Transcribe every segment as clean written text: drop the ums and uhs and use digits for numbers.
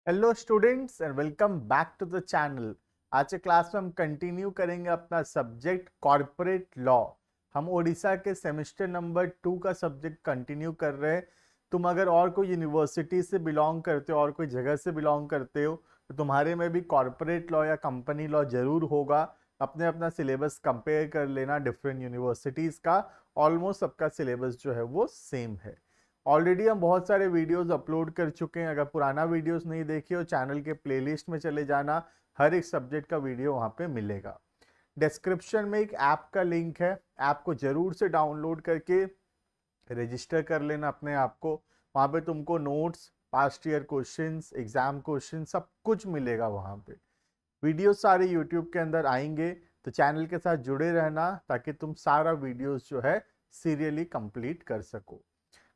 Hello students and welcome back to the channel. आज के class में हम कंटिन्यू करेंगे अपना सब्जेक्ट कॉर्पोरेट लॉ। हम ओडिशा के सेमेस्टर नंबर 2 का सब्जेक्ट कंटिन्यू कर रहे हैं। तुम अगर और कोई यूनिवर्सिटी से बिलोंग करते हो और कोई जगह से बिलोंग करते हो तो तुम्हारे में भी कॉर्पोरेट लॉ या कंपनी लॉ जरूर होगा। अपने अपना सिलेबस कंपेयर कर लेना डिफरेंट यूनिवर्सिटीज़ का। ऑलमोस्ट सबका सिलेबस जो है वो सेम है। ऑलरेडी हम बहुत सारे वीडियोस अपलोड कर चुके हैं। अगर पुराना वीडियोस नहीं देखे हो चैनल के प्लेलिस्ट में चले जाना, हर एक सब्जेक्ट का वीडियो वहां पे मिलेगा। डिस्क्रिप्शन में एक ऐप का लिंक है, ऐप को जरूर से डाउनलोड करके रजिस्टर कर लेना अपने आप को। वहां पे तुमको notes, past year questions, exam question सब कुछ मिलेगा वहां पे। वीडियो सारे यूट्यूब के अंदर आएंगे तो चैनल के साथ जुड़े रहना ताकि तुम सारा वीडियोस जो है सीरियली कंप्लीट कर सको।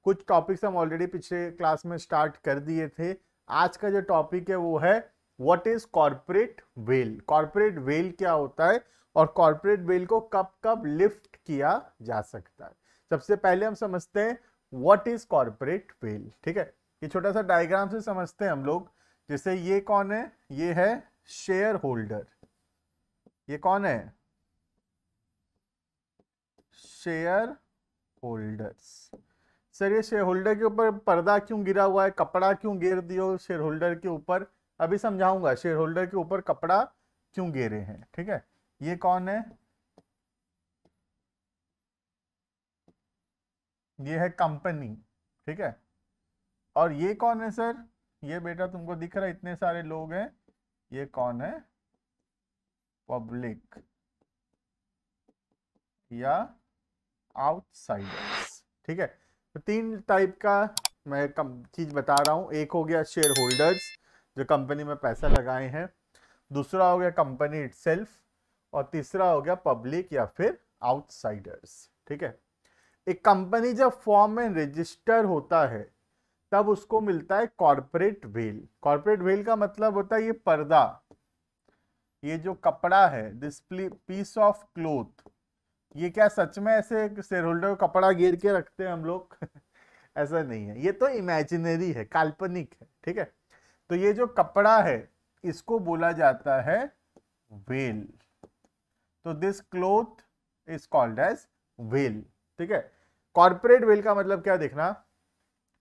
कुछ टॉपिक्स हम ऑलरेडी पिछले क्लास में स्टार्ट कर दिए थे। आज का जो टॉपिक है वो है what is corporate veil. Corporate veil क्या होता है और कॉर्पोरेट वेल को कब कब लिफ्ट किया जा सकता है। सबसे पहले हम समझते हैं व्हाट इज कॉर्पोरेट वेल। ठीक है, ये छोटा सा डायग्राम से समझते हैं हम लोग। जैसे ये कौन है, ये है शेयर होल्डर। ये कौन है, शेयर होल्डर्स। सर ये शेयर होल्डर के ऊपर पर्दा क्यों गिरा हुआ है, कपड़ा क्यों गिर दियो शेयर होल्डर के ऊपर, अभी समझाऊंगा शेयर होल्डर के ऊपर कपड़ा क्यों गिरे हैं। ठीक है, ये कौन है, ये है कंपनी। ठीक है, और ये कौन है सर, ये बेटा तुमको दिख रहा है इतने सारे लोग हैं, ये कौन है, पब्लिक या आउटसाइडर्स। ठीक है, तो तीन टाइप का मैं चीज बता रहा हूं। एक हो गया शेयर होल्डर्स जो कंपनी में पैसा लगाए हैं, दूसरा हो गया कंपनी इटसेल्फ, और तीसरा हो गया पब्लिक या फिर आउटसाइडर्स। ठीक है, एक कंपनी जब फॉर्म में रजिस्टर होता है तब उसको मिलता है कॉर्पोरेट वेल। कॉर्पोरेट वेल का मतलब होता है ये पर्दा, ये जो कपड़ा है, दिस पीस ऑफ क्लोथ। ये क्या सच में ऐसे शेयर होल्डर को कपड़ा घेर के रखते हैं हम लोग ऐसा नहीं है, ये तो इमेजिनरी है, काल्पनिक है। ठीक है, तो ये जो कपड़ा है इसको बोला जाता है वेल। तो this cloth is called as veil. ठीक है, कॉर्पोरेट वेल का मतलब क्या देखना,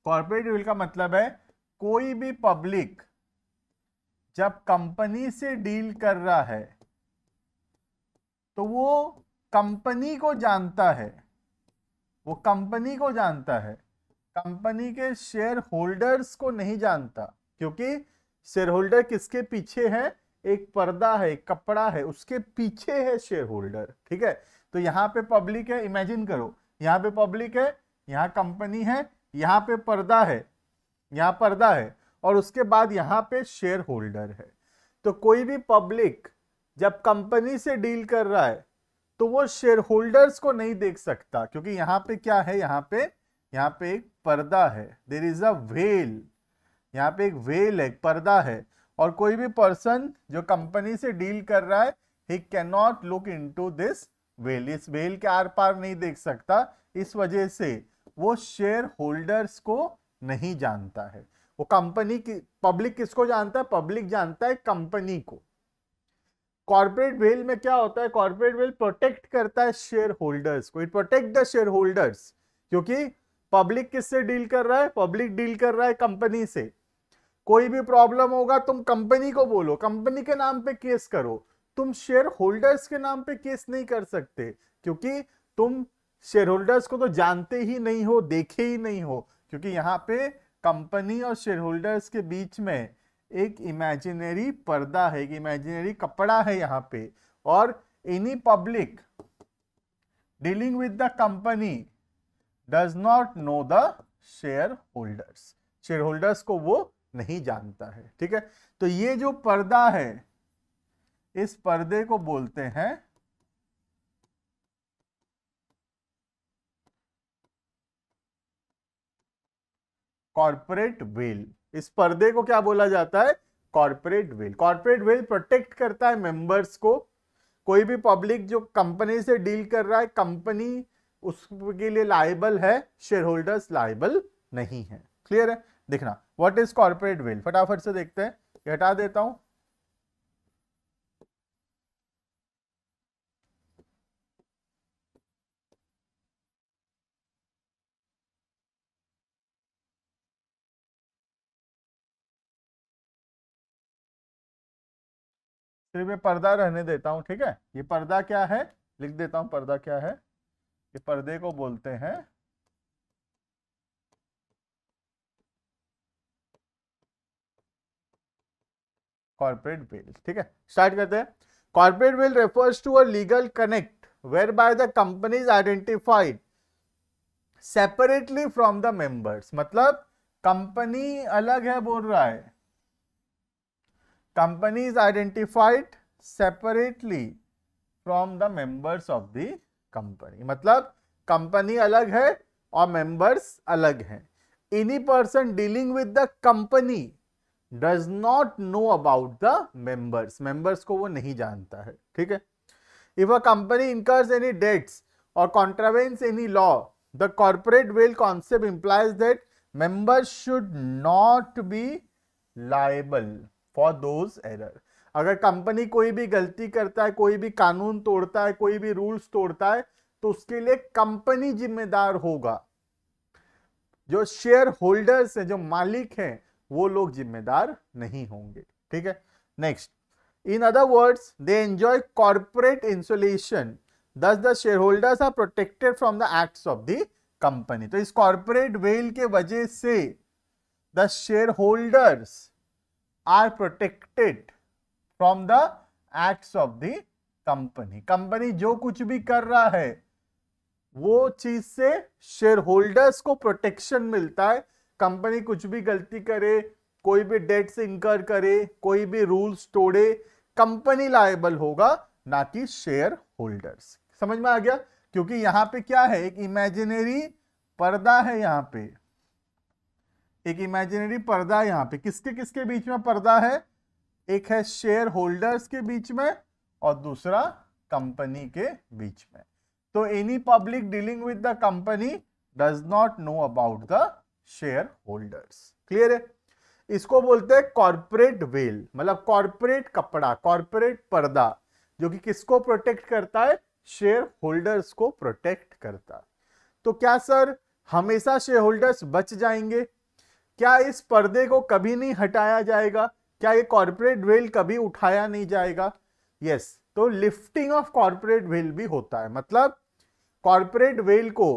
कॉर्पोरेट वेल का मतलब है कोई भी पब्लिक जब कंपनी से डील कर रहा है तो वो कंपनी को जानता है, वो कंपनी को जानता है, कंपनी के शेयर होल्डर्स को नहीं जानता। क्योंकि शेयर होल्डर किसके पीछे है, एक पर्दा है, एक कपड़ा है, उसके पीछे है शेयर होल्डर। ठीक है, तो यहाँ पे पब्लिक है, इमेजिन करो यहाँ पे पब्लिक है, यहाँ कंपनी है, यहाँ पे पर्दा है, यहाँ पर्दा है, और उसके बाद यहाँ पे शेयर होल्डर है। तो कोई भी पब्लिक जब कंपनी से डील कर रहा है तो वो शेयर होल्डर्स को नहीं देख सकता, क्योंकि यहाँ पे क्या है, यहाँ पे एक पर्दा है, देयर इज अ वेल। यहाँ पे एक वेल है, एक पर्दा है, और कोई भी पर्सन जो कंपनी से डील कर रहा है he can not look into this well, इस वेल के आर पार नहीं देख सकता। इस वजह से वो शेयर होल्डर्स को नहीं जानता है। वो कंपनी की, पब्लिक किसको जानता है, पब्लिक जानता है कंपनी को। कॉर्पोरेट वेल में क्या होता है, कॉर्पोरेट वेल प्रोटेक्ट करता है शेयर होल्डर्स को, it protect the share holders. क्योंकि पब्लिक किससे डील कर रहा है, पब्लिक डील कर रहा है कंपनी से। कोई भी प्रॉब्लम होगा तुम कंपनी को बोलो, कंपनी के नाम पे केस करो, तुम शेयर होल्डर्स के नाम पे केस नहीं कर सकते, क्योंकि तुम शेयर होल्डर्स को तो जानते ही नहीं हो, देखे ही नहीं हो। क्योंकि यहाँ पे कंपनी और शेयर होल्डर्स के बीच में एक इमेजिनरी पर्दा है, एक इमेजिनरी कपड़ा है यहाँ पे। और any public dealing with the company does not know the share holders, share holders को वो नहीं जानता है। ठीक है, तो ये जो पर्दा है इस पर्दे को बोलते हैं कॉर्पोरेट वेल। इस पर्दे को क्या बोला जाता है, corporate veil. Corporate veil protect करता है मेंबर्स को। कोई भी पब्लिक जो कंपनी से डील कर रहा है, कंपनी उसके लिए लायबल है, शेयर होल्डर्स लायबल नहीं है। क्लियर है? देखना व्हाट इज कॉर्पोरेट विल, फटाफट से देखते हैं, ये हटा देता हूं। सिर्फ ये पर्दा रहने देता हूं, ठीक है? ये पर्दा क्या है, लिख देता हूं पर्दा क्या है। ये पर्दे को बोलते हैं कॉर्पोरेट विल, ठीक है? स्टार्ट करते हैं। Corporate veil refers to a legal connect whereby the company is identified separately from the members. मतलब कंपनी अलग है बोल रहा है, company is identified separately from the members of the company. मतलब कंपनी अलग है और मेंबर्स अलग हैं। Any person dealing with the company does not know about the members, members को वो नहीं जानता है, ठीक है? If a company incurs any dates और contravenes any law, the corporate will concept implies that members should not be liable for those error. अगर company कोई भी गलती करता है, कोई भी कानून तोड़ता है, कोई भी रूल्स तोड़ता है, तो उसके लिए कंपनी जिम्मेदार होगा। जो शेयर होल्डर्स है, जो मालिक हैं, वो लोग जिम्मेदार नहीं होंगे, ठीक है? Next, in other words they enjoy corporate insulation, thus the shareholders are protected from the acts of the company। तो इस कॉर्पोरेट वेल के वजह से the shareholders are protected from the acts of the company। Company जो कुछ भी कर रहा है वो चीज से शेयर होल्डर्स को प्रोटेक्शन मिलता है। कंपनी कुछ भी गलती करे, कोई भी डेट्स इनकर करे, कोई भी रूल्स तोड़े, कंपनी लायबल होगा, ना कि शेयर होल्डर्स। समझ में आ गया? क्योंकि यहां पे क्या है, एक इमेजिनरी पर्दा है, यहां पे एक इमेजिनरी पर्दा है। यहां पे किसके किसके बीच में पर्दा है? एक है शेयर होल्डर्स के बीच में और दूसरा कंपनी के बीच में। तो any public dealing with the company does not know about the share holders. Clear है? इसको बोलते हैं कॉर्पोरेट वेल, मतलब कॉर्पोरेट कपड़ा, कॉर्पोरेट पर्दा, जो कि किसको प्रोटेक्ट करता है? शेयर होल्डर्स को प्रोटेक्ट करता है। तो क्या सर हमेशा शेयर होल्डर्स बच जाएंगे? क्या इस पर्दे को कभी नहीं हटाया जाएगा? क्या ये कॉर्पोरेट वेल कभी उठाया नहीं जाएगा? यस। तो लिफ्टिंग ऑफ कॉर्पोरेट वेल भी होता है। मतलब कॉर्पोरेट वेल को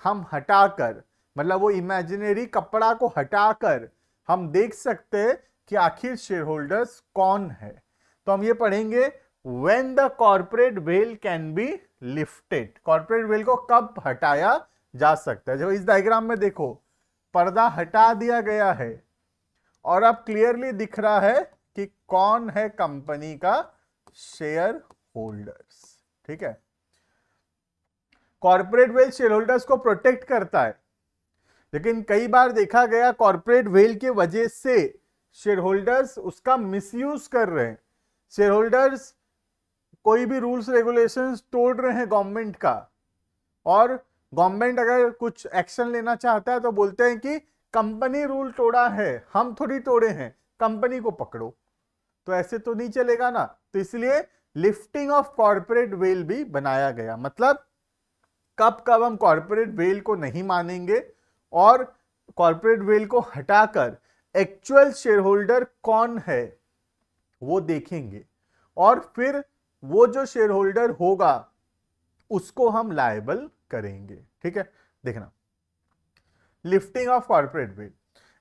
हम हटाकर, मतलब वो इमेजिनरी कपड़ा को हटाकर हम देख सकते हैं कि आखिर शेयर होल्डर्स कौन है। तो हम ये पढ़ेंगे when the corporate veil can be lifted। Corporate veil को कब हटाया जा सकता है? जो इस डायग्राम में देखो, पर्दा हटा दिया गया है और अब क्लियरली दिख रहा है कि कौन है कंपनी का शेयर होल्डर्स, ठीक है? कॉर्पोरेट वेल शेयर होल्डर्स को प्रोटेक्ट करता है, लेकिन कई बार देखा गया कॉर्पोरेट वेल के वजह से शेयर होल्डर्स उसका मिसयूज कर रहे हैं। शेयर होल्डर्स कोई भी रूल्स रेगुलेशंस तोड़ रहे हैं गवर्नमेंट का, और गवर्नमेंट अगर कुछ एक्शन लेना चाहता है तो बोलते हैं कि कंपनी रूल तोड़ा है, हम थोड़ी तोड़े हैं, कंपनी को पकड़ो। तो ऐसे तो नहीं चलेगा ना। तो इसलिए लिफ्टिंग ऑफ कॉर्पोरेट वेल भी बनाया गया। मतलब कब कब हम कॉर्पोरेट वेल को नहीं मानेंगे और कॉर्पोरेट वेल को हटाकर एक्चुअल शेयर होल्डर कौन है वो देखेंगे, और फिर वो जो शेयर होल्डर होगा उसको हम लायबल करेंगे, ठीक है? देखना, lifting of corporate veil,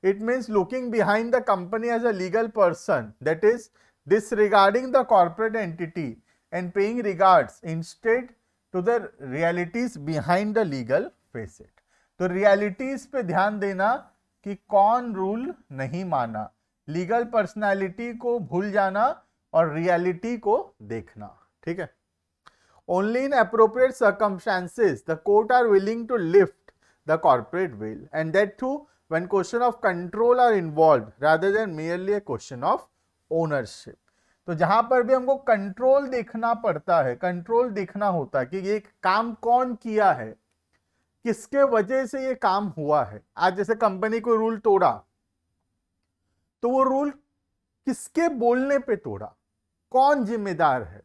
it means looking behind the company as a legal person, that is disregarding the corporate entity and paying regards instead to the realities behind the legal facet। तो realities पे ध्यान देना कि कौन rule नहीं माना, legal personality को भूल जाना और रियलिटी को देखना, ठीक है? Only in appropriate circumstances the court are willing to lift the corporate veil, and that too when question of control are involved rather than merely a question of ownership. तो जहां पर भी हमको कंट्रोल देखना पड़ता है, कंट्रोल देखना होता है कि ये काम कौन किया है, किसके वजह से ये काम हुआ है। आज जैसे कंपनी को रूल तोड़ा, तो वो रूल किसके बोलने पे तोड़ा, कौन जिम्मेदार है,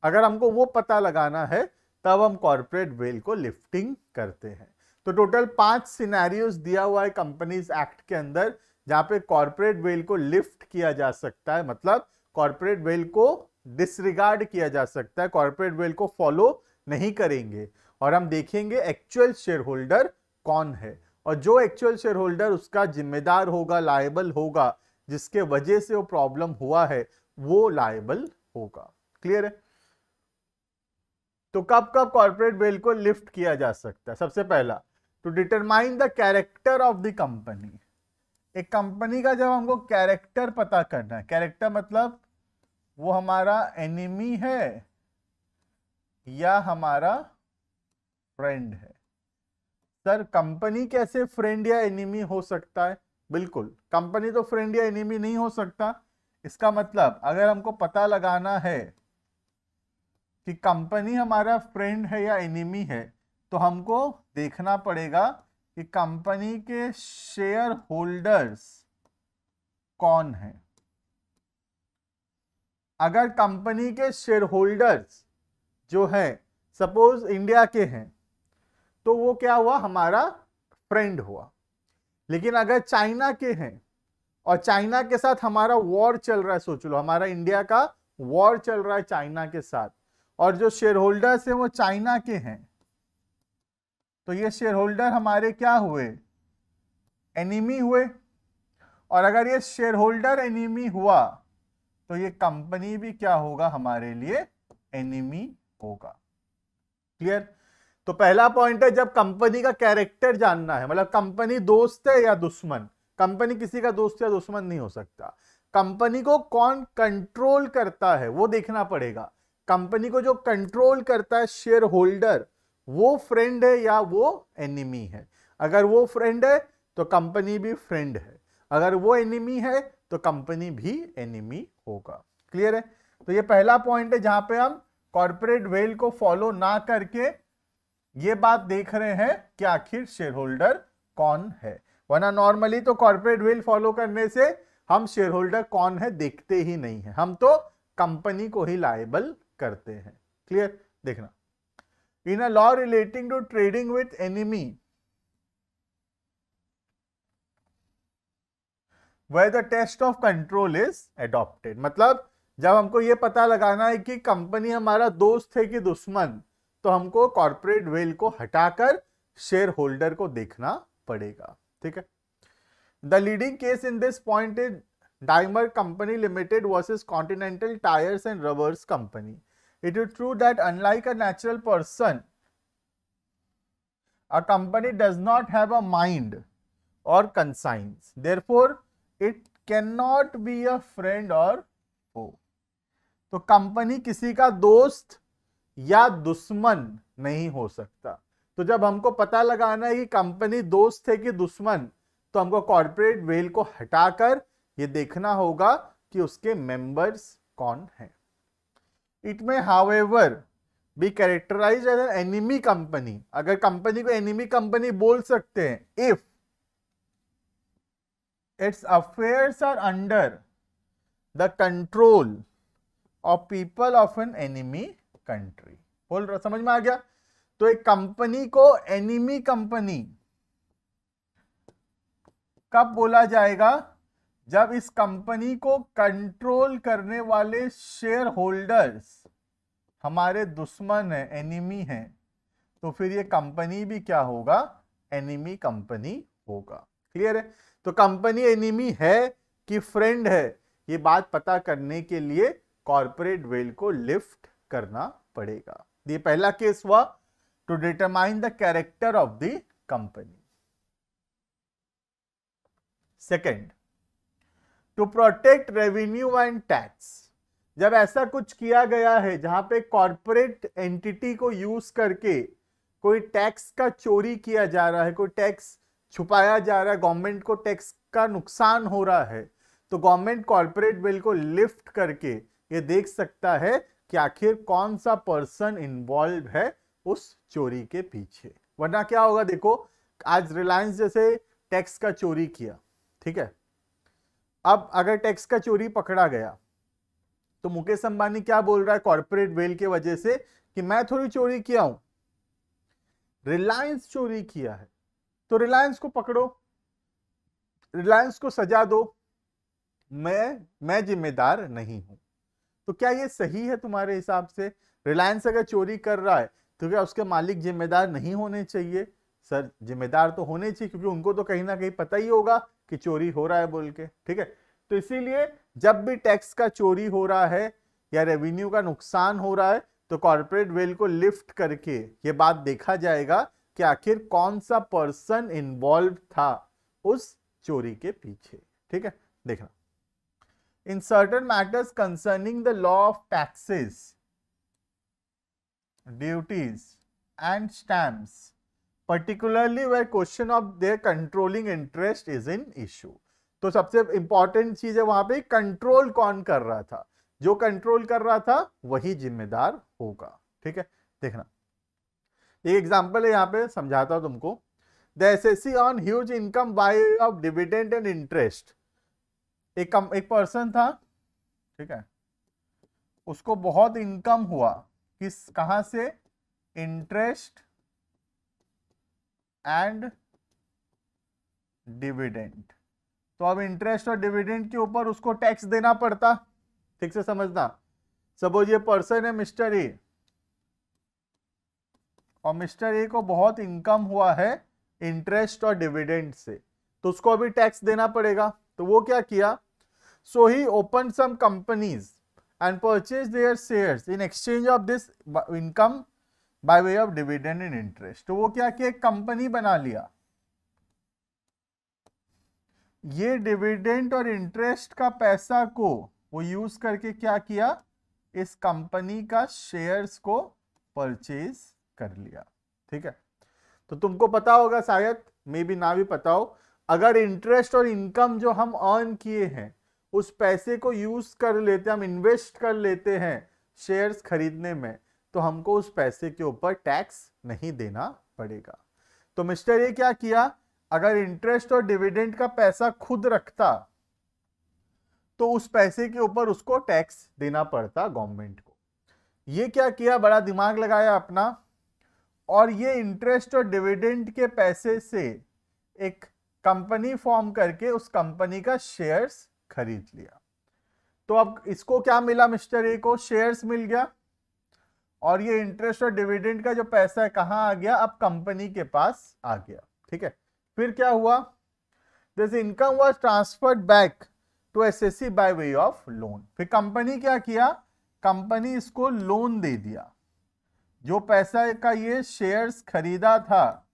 अगर हमको वो पता लगाना है तब हम कॉर्पोरेट वेल को लिफ्टिंग करते हैं। तो टोटल 5 सिनेरियोस दिया हुआ है कंपनीज एक्ट के अंदर जहां पे कॉर्पोरेट वेल को लिफ्ट किया जा सकता है, मतलब कॉर्पोरेट वेल को डिसरिगार्ड किया जा सकता है, कॉर्पोरेट वेल को फॉलो नहीं करेंगे। और हम देखेंगे एक्चुअल शेयर होल्डर कौन है, और जो एक्चुअल शेयर होल्डर उसका जिम्मेदार होगा, लायबल होगा, जिसके वजह से वो प्रॉब्लम हुआ है, वो लायबल होगा। क्लियर है। तो कब कब कॉर्पोरेट वेल को लिफ्ट किया जा सकता है। सबसे पहला, to determine the character of the company. एक कंपनी का जब हमको कैरेक्टर पता करना है, कैरेक्टर मतलब वो हमारा एनिमी है या हमारा फ्रेंड है। सर कंपनी कैसे फ्रेंड या एनिमी हो सकता है? बिल्कुल, कंपनी तो फ्रेंड या एनिमी नहीं हो सकता। इसका मतलब अगर हमको पता लगाना है कि कंपनी हमारा फ्रेंड है या एनिमी है, तो हमको देखना पड़ेगा कि कंपनी के शेयर होल्डर्स कौन है। अगर कंपनी के शेयर होल्डर्स जो है सपोज इंडिया के हैं, तो वो क्या हुआ, हमारा फ्रेंड हुआ। लेकिन अगर चाइना के हैं और चाइना के साथ हमारा वॉर चल रहा है, सोच लो हमारा इंडिया का वॉर चल रहा है चाइना के साथ, और जो शेयर होल्डर्स हैं वो चाइना के हैं, तो ये शेयर होल्डर हमारे क्या हुए, एनिमी हुए। और अगर ये शेयर होल्डर एनिमी हुआ तो ये कंपनी भी क्या होगा, हमारे लिए एनिमी होगा। क्लियर। तो पहला पॉइंट है, जब कंपनी का कैरेक्टर जानना है, मतलब कंपनी दोस्त है या दुश्मन। कंपनी किसी का दोस्त या दुश्मन नहीं हो सकता। कंपनी को कौन कंट्रोल करता है वो देखना पड़ेगा। कंपनी को जो कंट्रोल करता है शेयर होल्डर, वो फ्रेंड है या वो एनिमी है। अगर वो फ्रेंड है तो कंपनी भी फ्रेंड है, अगर वो एनिमी है तो कंपनी भी एनिमी होगा। क्लियर है। तो ये पहला पॉइंट है जहां पे हम कॉर्पोरेट वेल को फॉलो ना करके ये बात देख रहे हैं कि आखिर शेयर होल्डर कौन है। वरना नॉर्मली तो कॉर्पोरेट वेल फॉलो करने से हम शेयर होल्डर कौन है देखते ही नहीं है, हम तो कंपनी को ही लायबल करते हैं। क्लियर। देखना, in a law relating to trading with enemy where the test of control is adopted, मतलब जब हमको ये पता लगाना है कि कंपनी हमारा दोस्त है कि दुश्मन, तो हमको कॉर्पोरेट वेल को हटाकर शेयर होल्डर को देखना पड़ेगा। ठीक है। The leading case in this point is dimer company limited versus continental tyres and rubbers company. It is true that unlike a natural person, a company does not have a mind or conscience, therefore it cannot be a friend or foe। तो company किसी का दोस्त या दुश्मन नहीं हो सकता। तो जब हमको पता लगाना है कि कंपनी दोस्त है कि दुश्मन, तो हमको कॉर्पोरेट वेल को हटाकर ये देखना होगा कि उसके मेंबर्स कौन हैं। It may however be characterised as an enemy company. अगर कंपनी को एनिमी कंपनी बोल सकते हैं if it's affairs are under the control of people of an enemy country. बोल रहा, समझ में आ गया। तो एक कंपनी को एनिमी कंपनी कब बोला जाएगा, जब इस कंपनी को कंट्रोल करने वाले शेयर होल्डर्स हमारे दुश्मन है, एनिमी है, तो फिर ये कंपनी भी क्या होगा, एनिमी कंपनी होगा। क्लियर है। तो कंपनी एनिमी है कि फ्रेंड है, ये बात पता करने के लिए कॉर्पोरेट वेल को लिफ्ट करना पड़ेगा। ये पहला केस हुआ, to determine the character of the company. Second, to protect revenue and tax. जब ऐसा कुछ किया गया है जहां पे कॉर्पोरेट एंटिटी को यूज करके कोई टैक्स का चोरी किया जा रहा है, कोई टैक्स छुपाया जा रहा है, गवर्नमेंट को टैक्स का नुकसान हो रहा है, तो गवर्नमेंट कॉर्पोरेट वेल को लिफ्ट करके ये देख सकता है कि आखिर कौन सा पर्सन इन्वॉल्व है उस चोरी के पीछे। वरना क्या होगा देखो, आज रिलायंस जैसे टैक्स का चोरी किया, ठीक है, अब अगर टैक्स का चोरी पकड़ा गया तो मुकेश अंबानी क्या बोल रहा है कॉर्पोरेट वेल के वजह से कि मैं थोड़ी चोरी किया हूं, रिलायंस चोरी किया है, तो रिलायंस को पकड़ो, रिलायंस को सजा दो, मैं जिम्मेदार नहीं हूं। तो क्या ये सही है तुम्हारे हिसाब से? रिलायंस अगर चोरी कर रहा है तो क्या उसके मालिक जिम्मेदार नहीं होने चाहिए? सर जिम्मेदार तो होने चाहिए, क्योंकि उनको तो कहीं ना कहीं पता ही होगा कि चोरी हो रहा है बोल के, ठीक है। तो इसीलिए जब भी टैक्स का चोरी हो रहा है या रेवेन्यू का नुकसान हो रहा है तो कॉर्पोरेट वेल को लिफ्ट करके ये बात देखा जाएगा कि आखिर कौन सा पर्सन इन्वॉल्व था उस चोरी के पीछे, ठीक है। देखना, in certain matters concerning the law of taxes, duties and stamps, particularly where question of their controlling interest is in issue। तो सबसे इंपॉर्टेंट चीज है वहां पे कंट्रोल कौन कर रहा था, जो कंट्रोल कर रहा था वही जिम्मेदार होगा, ठीक है। देखना, एक एग्जांपल है यहां पे, समझाता हूं तुमको। The assessee on huge income by of dividend and interest. एक पर्सन था, ठीक है, उसको बहुत इनकम हुआ, कहां से? Interest and dividend. तो अब इंटरेस्ट और डिविडेंड के ऊपर उसको टैक्स देना पड़ता, ठीक से समझना। सपोज ये पर्सन है मिस्टर ए, और मिस्टर ए को बहुत इनकम हुआ है इंटरेस्ट और डिविडेंड से, तो उसको अभी टैक्स देना पड़ेगा। तो वो क्या किया? So he opened some companies and purchased their shares in exchange of this income by way of dividend and interest। तो वो क्या किया? एक कंपनी बना लिया, ये डिविडेंड और इंटरेस्ट का पैसा को वो यूज करके क्या किया? इस कंपनी का शेयर्स को परचेज कर लिया, ठीक है। तो तुमको पता होगा शायद, मे बी ना भी पता हो, अगर इंटरेस्ट और इनकम जो हम अर्न किए हैं उस पैसे को यूज कर लेते, हम इन्वेस्ट कर लेते हैं शेयर्स खरीदने में, तो हमको उस पैसे के ऊपर टैक्स नहीं देना पड़ेगा। तो मिस्टर ए क्या किया? अगर इंटरेस्ट और डिविडेंड का पैसा खुद रखता तो उस पैसे के ऊपर उसको टैक्स देना पड़ता गवर्नमेंट को। ये क्या किया? बड़ा दिमाग लगाया अपना, और ये इंटरेस्ट और डिविडेंड के पैसे से एक कंपनी फॉर्म करके उस कंपनी का शेयर्स खरीद लिया। तो अब इसको क्या मिला? मिस्टर ए को शेयर्स मिल गया, और ये इंटरेस्ट और डिविडेंड का जो पैसा है कहां आ गया? अब कंपनी के पास आ गया, ठीक है। फिर क्या हुआ? This income was transferred back to SSC by way of loan. फिर कंपनी क्या किया? कंपनी इसको लोन दे दिया, जो पैसा का ये शेयर्स खरीदा था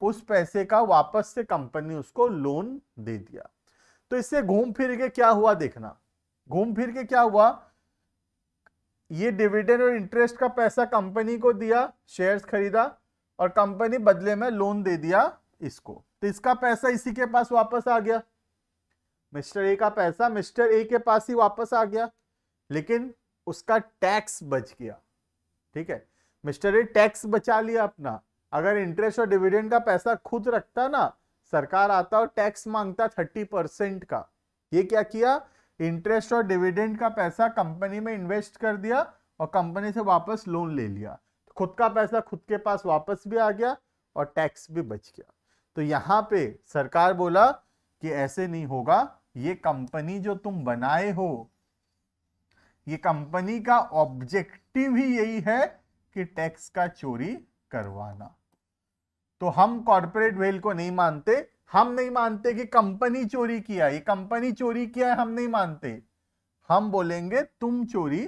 उस पैसे का वापस से कंपनी उसको लोन दे दिया। तो इससे घूम फिर के क्या हुआ? देखना, घूम फिर के क्या हुआ? ये डिविडेंड और इंटरेस्ट का पैसा कंपनी को दिया, शेयर्स खरीदा, और कंपनी बदले में लोन दे दिया इसको, तो इसका पैसा इसी के पास वापस आ गया। मिस्टर ए का पैसा मिस्टर ए के पास ही वापस आ गया, लेकिन उसका टैक्स बच गया, ठीक है। मिस्टर ए टैक्स बचा लिया अपना। अगर इंटरेस्ट और डिविडेंड का पैसा खुद रखता ना, सरकार आता और टैक्स मांगता 30% का। ये क्या किया? इंटरेस्ट और डिविडेंड का पैसा कंपनी में इन्वेस्ट कर दिया और कंपनी से वापस लोन ले लिया, खुद का पैसा खुद के पास वापस भी आ गया और टैक्स भी बच गया। तो यहां पे सरकार बोला कि ऐसे नहीं होगा, ये कंपनी जो तुम बनाए हो, ये कंपनी का ऑब्जेक्टिव ही यही है कि टैक्स का चोरी करवाना। तो हम कॉर्पोरेट वेल को नहीं मानते, हम नहीं मानते कि कंपनी चोरी किया, ये कंपनी चोरी किया है, हम नहीं मानते। हम बोलेंगे तुम चोरी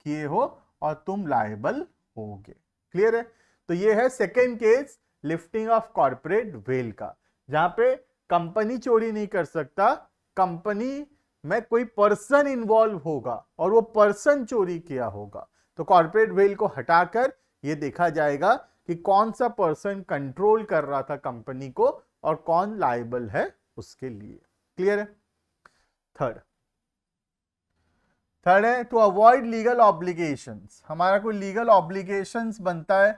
किए हो और तुम लायबल होगे। क्लियर है? तो ये है second case lifting of corporate well का, जहां पे कंपनी चोरी नहीं कर सकता, कंपनी में कोई पर्सन इन्वॉल्व होगा और वो पर्सन चोरी किया होगा। तो कॉर्पोरेट वेल को हटाकर ये देखा जाएगा कि कौन सा पर्सन कंट्रोल कर रहा था कंपनी को और कौन लायबल है उसके लिए। क्लियर है? थर्ड है टू अवॉइड लीगल ऑब्लिगेशंस। हमारा कोई लीगल ऑब्लिगेशंस बनता है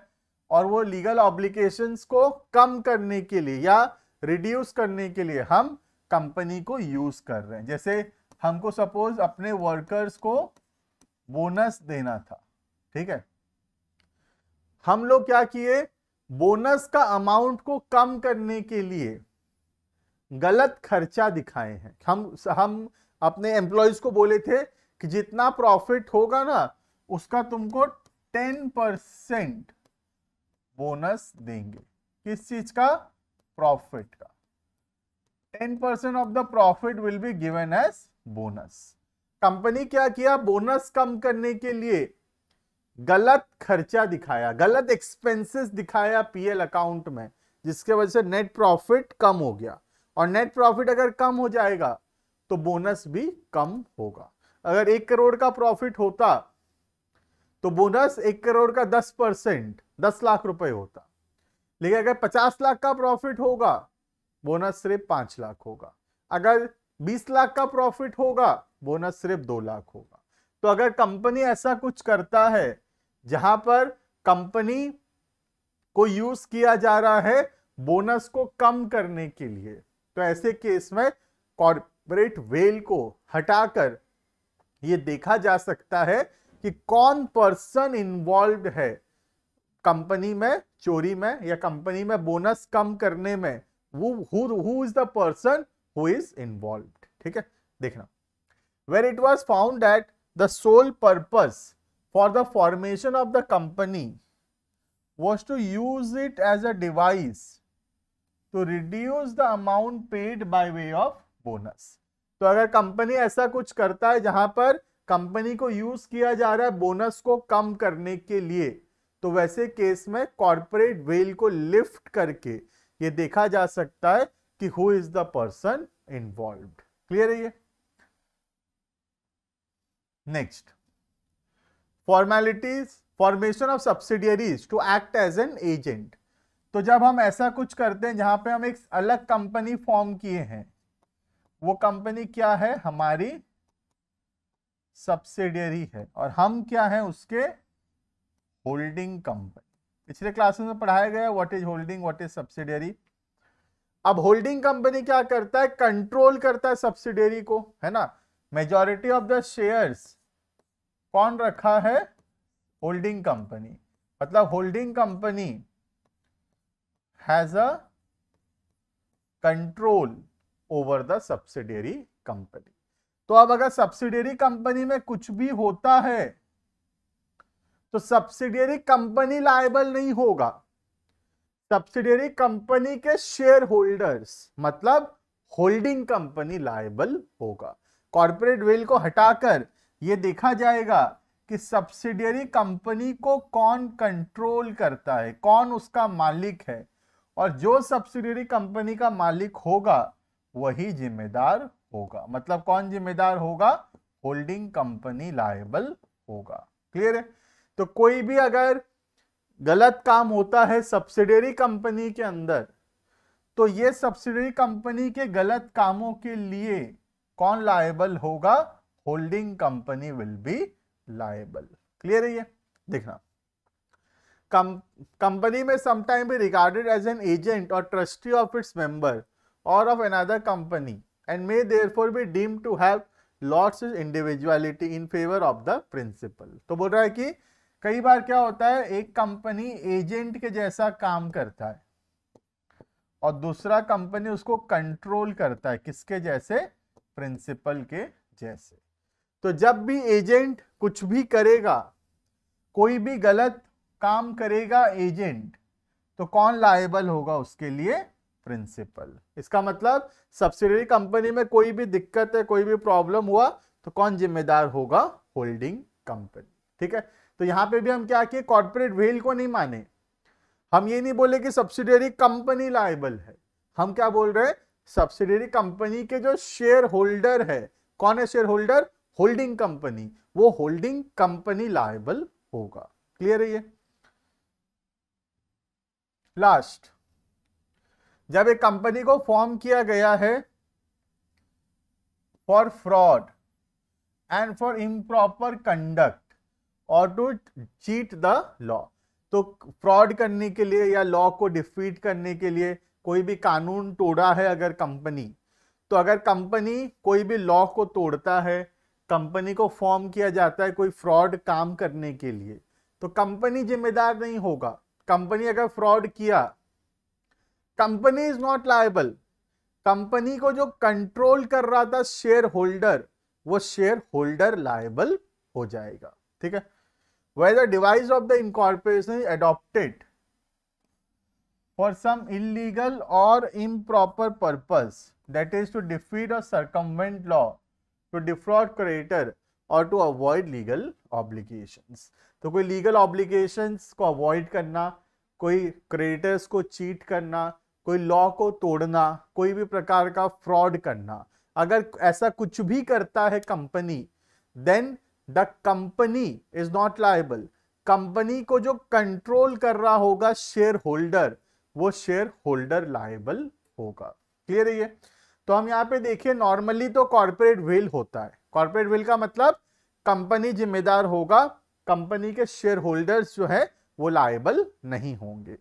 और वो लीगल ऑब्लिगेशंस को कम करने के लिए या रिड्यूस करने के लिए हम कंपनी को यूज कर रहे हैं। जैसे हमको सपोज अपने वर्कर्स को बोनस देना था, ठीक है, हम लोग क्या किए, बोनस का अमाउंट को कम करने के लिए गलत खर्चा दिखाए हैं। हम अपने एम्प्लॉयज को बोले थे कि जितना प्रॉफिट होगा ना उसका तुमको 10% बोनस देंगे। किस चीज का? प्रॉफिट का। 10% of the profit will be given as bonus. Company क्या किया, बोनस कम करने के लिए गलत खर्चा दिखाया, गलत एक्सपेंसेस दिखाया पीएल अकाउंट में, जिसके वजह से नेट प्रॉफिट कम हो गया। और नेट प्रॉफिट अगर कम हो जाएगा तो बोनस भी कम होगा। अगर 1 करोड़ का प्रॉफिट होता तो बोनस 1 करोड़ का 10% 10 लाख रुपए होता, लेकिन अगर 50 लाख का प्रॉफिट होगा बोनस सिर्फ 5 लाख होगा। अगर 20 लाख का प्रॉफिट होगा बोनस सिर्फ 2 लाख होगा। तो अगर कंपनी ऐसा कुछ करता है जहां पर कंपनी को यूज किया जा रहा है बोनस को कम करने के लिए, तो ऐसे केस में कॉर्पोरेट वेल को हटाकर यह देखा जा सकता है कि कौन पर्सन इन्वॉल्व है कंपनी में चोरी में या कंपनी में बोनस कम करने में। Who is the person who is involved. ठीक है, देखना, where it was found that the sole purpose for the formation of the company was to use it as a device to reduce the amount paid by way of bonus। तो अगर company ऐसा कुछ करता है जहां पर company को use किया जा रहा है बोनस को कम करने के लिए, तो वैसे केस में कॉर्पोरेट वेल को लिफ्ट करके ये देखा जा सकता है कि who is the person involved. Clear है ये? Next, formalities, formation of subsidiaries to act as an agent. तो जब हम ऐसा कुछ करते हैं जहां पे हम एक अलग कंपनी फॉर्म किए हैं, वो कंपनी क्या है? हमारी सब्सिडियरी है और हम क्या है? उसके होल्डिंग कंपनी। पिछले क्लासेस में पढ़ाया गया what is holding, what is subsidiary. अब होल्डिंग कंपनी क्या करता है? कंट्रोल करता है सब्सिडियरी को, है ना। मेजॉरिटी ऑफ द शेयर्स कौन रखा है? Holding company. मतलब holding company has a control over the subsidiary company. तो अब अगर सब्सिडियरी कंपनी में कुछ भी होता है तो सब्सिडियरी कंपनी लायबल नहीं होगा, सब्सिडियरी कंपनी के शेयर होल्डर्स मतलब होल्डिंग कंपनी लायबल होगा। कॉर्पोरेट वेल को हटाकर यह देखा जाएगा कि सब्सिडियरी कंपनी को कौन कंट्रोल करता है, कौन उसका मालिक है, और जो सब्सिडियरी कंपनी का मालिक होगा वही जिम्मेदार होगा। मतलब कौन जिम्मेदार होगा? होल्डिंग कंपनी लायबल होगा। क्लियर है? तो कोई भी अगर गलत काम होता है सब्सिडियरी कंपनी के अंदर, तो ये सब्सिडियरी कंपनी के गलत कामों के लिए कौन लायबल होगा? Holding company will be liable. Clear है ये? देखना, company may sometime be regarded as an agent or trustee of its member or of another company and may therefore be deemed to have लॉट्स individuality in favour of the principal. तो बोल रहा है कि कई बार क्या होता है, एक कंपनी एजेंट के जैसा काम करता है और दूसरा कंपनी उसको कंट्रोल करता है। किसके जैसे? प्रिंसिपल के जैसे। तो जब भी एजेंट कुछ भी करेगा, कोई भी गलत काम करेगा एजेंट, तो कौन लायबल होगा उसके लिए? प्रिंसिपल। इसका मतलब सब्सिडियरी कंपनी में कोई भी दिक्कत है, कोई भी प्रॉब्लम हुआ तो कौन जिम्मेदार होगा? Holding company. ठीक है, तो यहां पे भी हम क्या किए? कॉर्पोरेट वेल को नहीं माने। हम ये नहीं बोले कि सब्सिडियरी कंपनी लायबल है, हम क्या बोल रहे हैं? सब्सिडियरी कंपनी के जो शेयर होल्डर है, कौन है शेयर होल्डर? होल्डिंग कंपनी, वो होल्डिंग कंपनी लायबल होगा। क्लियर है ये? लास्ट, जब एक कंपनी को फॉर्म किया गया है for fraud and for improper conduct और टू चीट द लॉ, तो फ्रॉड करने के लिए या लॉ को डिफीट करने के लिए कोई भी कानून तोड़ा है अगर कंपनी, तो अगर कंपनी कोई भी लॉ को तोड़ता है, कंपनी को फॉर्म किया जाता है कोई फ्रॉड काम करने के लिए, तो कंपनी जिम्मेदार नहीं होगा। कंपनी अगर फ्रॉड किया, company is not liable. Company को जो कंट्रोल कर रहा था शेयर होल्डर, वो शेयर होल्डर लायबल हो जाएगा। ठीक है। Where the device of the incorporation is adopted for some illegal or improper purpose, that is to defeat or circumvent law, to defraud creditor or to avoid legal obligations। तो कोई legal obligations को avoid करना, कोई creditors को cheat करना, कोई law को तोड़ना, कोई भी प्रकार का fraud करना, अगर ऐसा कुछ भी करता है company, then the company is not liable. Company को जो कंट्रोल कर रहा होगा शेयर होल्डर, वो शेयर होल्डर लायबल होगा। क्लियर है ये? तो हम यहां पे देखिए, नॉर्मली तो कॉर्पोरेट विल होता है। कॉर्पोरेट विल का मतलब कंपनी जिम्मेदार होगा, कंपनी के शेयर होल्डर्स जो है वो लायबल नहीं होंगे।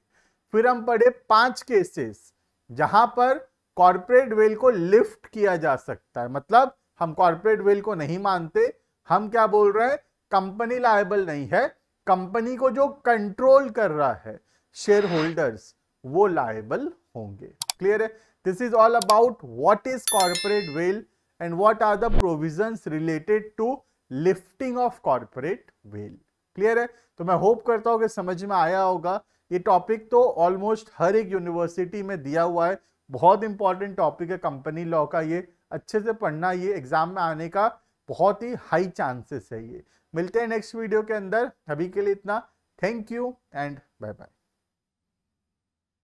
फिर हम पढ़े 5 केसेस जहां पर कॉर्पोरेट विल को लिफ्ट किया जा सकता है। मतलब हम कॉर्पोरेट विल को नहीं मानते, हम क्या बोल रहे हैं, कंपनी लायबल नहीं है, कंपनी को जो कंट्रोल कर रहा है शेयर होल्डर्स, वो लायबल होंगे। क्लियर है? This is all about what is corporate veil and what are the provisions related to lifting of corporate veil. Clear है? तो मैं होप करता हूं कि समझ में आया होगा। ये टॉपिक तो ऑलमोस्ट हर एक यूनिवर्सिटी में दिया हुआ है, बहुत इंपॉर्टेंट टॉपिक है कंपनी लॉ का। ये अच्छे से पढ़ना, ये एग्जाम में आने का बहुत ही हाई चांसेस है। ये मिलते हैं नेक्स्ट वीडियो के अंदर। अभी के लिए इतना। Thank you and bye bye.